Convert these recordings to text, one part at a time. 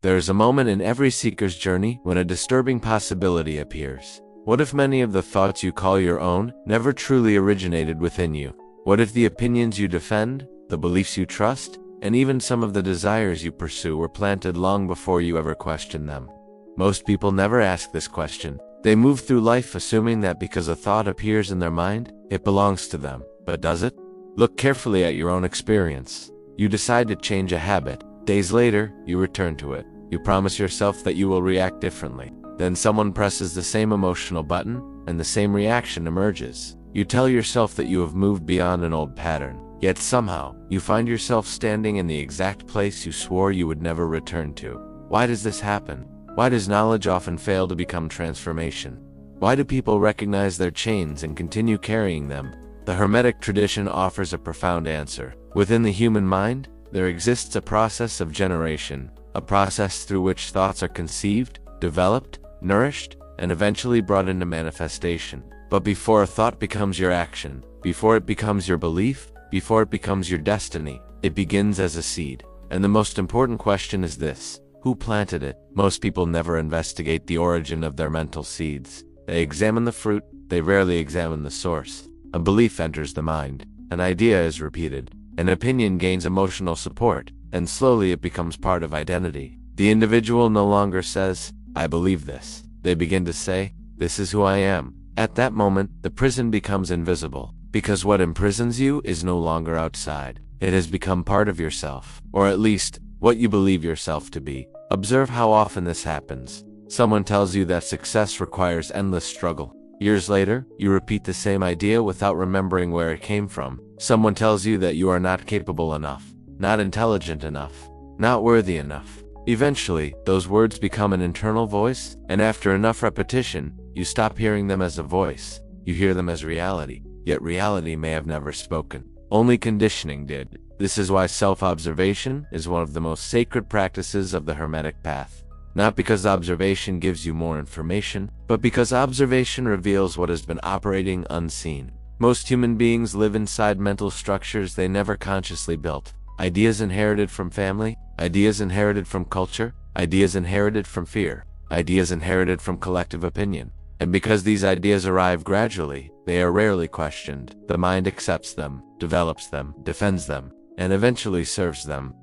There is a moment in every seeker's journey when a disturbing possibility appears. What if many of the thoughts you call your own never truly originated within you? What if the opinions you defend, the beliefs you trust, and even some of the desires you pursue were planted long before you ever questioned them? Most people never ask this question. They move through life assuming that because a thought appears in their mind, it belongs to them. But does it? Look carefully at your own experience. You decide to change a habit. Days later, you return to it. You promise yourself that you will react differently. Then someone presses the same emotional button, and the same reaction emerges. You tell yourself that you have moved beyond an old pattern. Yet somehow, you find yourself standing in the exact place you swore you would never return to. Why does this happen? Why does knowledge often fail to become transformation? Why do people recognize their chains and continue carrying them? The Hermetic tradition offers a profound answer. Within the human mind, there exists a process of generation, a process through which thoughts are conceived, developed, nourished, and eventually brought into manifestation. But before a thought becomes your action, before it becomes your belief, before it becomes your destiny, it begins as a seed. And the most important question is this: who planted it? Most people never investigate the origin of their mental seeds. They examine the fruit, they rarely examine the source. A belief enters the mind, an idea is repeated, an opinion gains emotional support, and slowly it becomes part of identity. The individual no longer says, "I believe this." They begin to say, "This is who I am." At that moment, the prison becomes invisible, because what imprisons you is no longer outside. It has become part of yourself, or at least, what you believe yourself to be. Observe how often this happens. Someone tells you that success requires endless struggle. Years later, you repeat the same idea without remembering where it came from. Someone tells you that you are not capable enough, not intelligent enough, not worthy enough. Eventually, those words become an internal voice, and after enough repetition, you stop hearing them as a voice. You hear them as reality, yet reality may have never spoken. Only conditioning did. This is why self-observation is one of the most sacred practices of the Hermetic path. Not because observation gives you more information, but because observation reveals what has been operating unseen. Most human beings live inside mental structures they never consciously built. Ideas inherited from family, ideas inherited from culture, ideas inherited from fear, ideas inherited from collective opinion. And because these ideas arrive gradually, they are rarely questioned. The mind accepts them, develops them, defends them, and eventually serves them.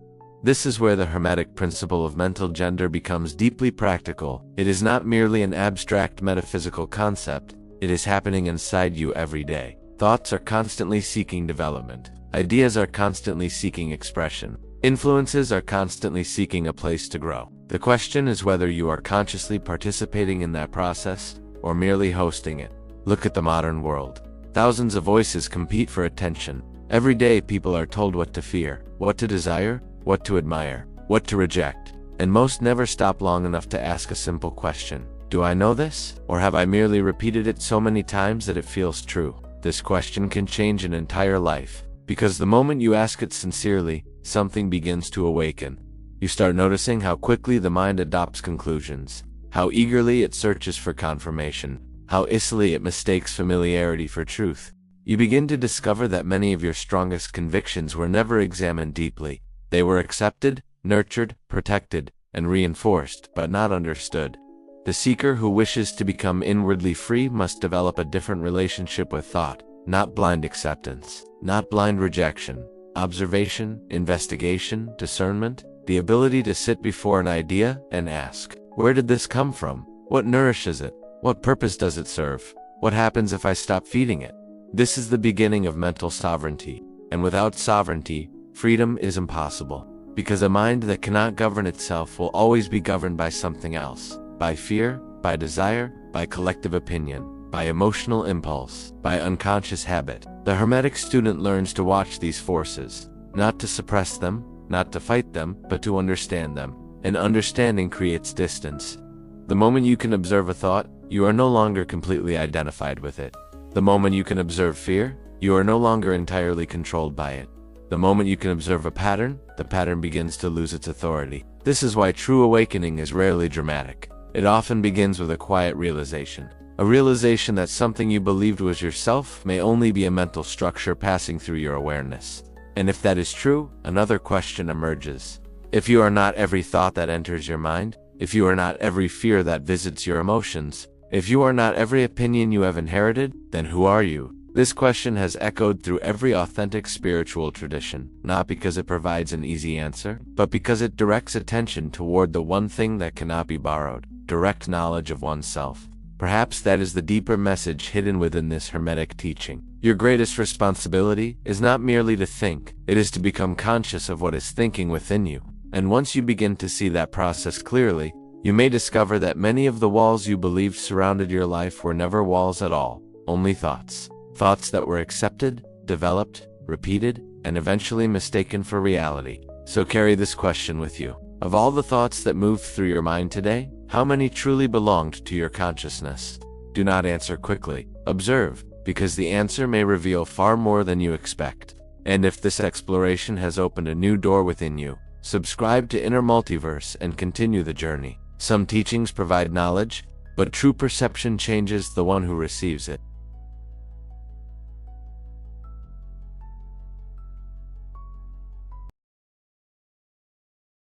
This is where the Hermetic principle of mental gender becomes deeply practical. It is not merely an abstract metaphysical concept, it is happening inside you every day. Thoughts are constantly seeking development. Ideas are constantly seeking expression. Influences are constantly seeking a place to grow. The question is whether you are consciously participating in that process, or merely hosting it. Look at the modern world. Thousands of voices compete for attention. Every day people are told what to fear, what to desire, what to admire, what to reject. And most never stop long enough to ask a simple question. Do I know this? Or have I merely repeated it so many times that it feels true? This question can change an entire life, because the moment you ask it sincerely, something begins to awaken. You start noticing how quickly the mind adopts conclusions, how eagerly it searches for confirmation, how easily it mistakes familiarity for truth. You begin to discover that many of your strongest convictions were never examined deeply. They were accepted, nurtured, protected, and reinforced, but not understood. The seeker who wishes to become inwardly free must develop a different relationship with thought, not blind acceptance, not blind rejection. Observation, investigation, discernment, the ability to sit before an idea and ask, where did this come from? What nourishes it? What purpose does it serve? What happens if I stop feeding it? This is the beginning of mental sovereignty, and without sovereignty, freedom is impossible, because a mind that cannot govern itself will always be governed by something else, by fear, by desire, by collective opinion, by emotional impulse, by unconscious habit. The Hermetic student learns to watch these forces, not to suppress them, not to fight them, but to understand them, and understanding creates distance. The moment you can observe a thought, you are no longer completely identified with it. The moment you can observe fear, you are no longer entirely controlled by it. The moment you can observe a pattern, the pattern begins to lose its authority. This is why true awakening is rarely dramatic. It often begins with a quiet realization. A realization that something you believed was yourself may only be a mental structure passing through your awareness. And if that is true, another question emerges. If you are not every thought that enters your mind, if you are not every fear that visits your emotions, if you are not every opinion you have inherited, then who are you? This question has echoed through every authentic spiritual tradition, not because it provides an easy answer, but because it directs attention toward the one thing that cannot be borrowed: direct knowledge of oneself. Perhaps that is the deeper message hidden within this Hermetic teaching. Your greatest responsibility is not merely to think, it is to become conscious of what is thinking within you. And once you begin to see that process clearly, you may discover that many of the walls you believed surrounded your life were never walls at all, only thoughts. Thoughts that were accepted, developed, repeated, and eventually mistaken for reality. So carry this question with you. Of all the thoughts that moved through your mind today, how many truly belonged to your consciousness? Do not answer quickly. Observe, because the answer may reveal far more than you expect. And if this exploration has opened a new door within you, subscribe to Inner Multiverse and continue the journey. Some teachings provide knowledge, but true perception changes the one who receives it.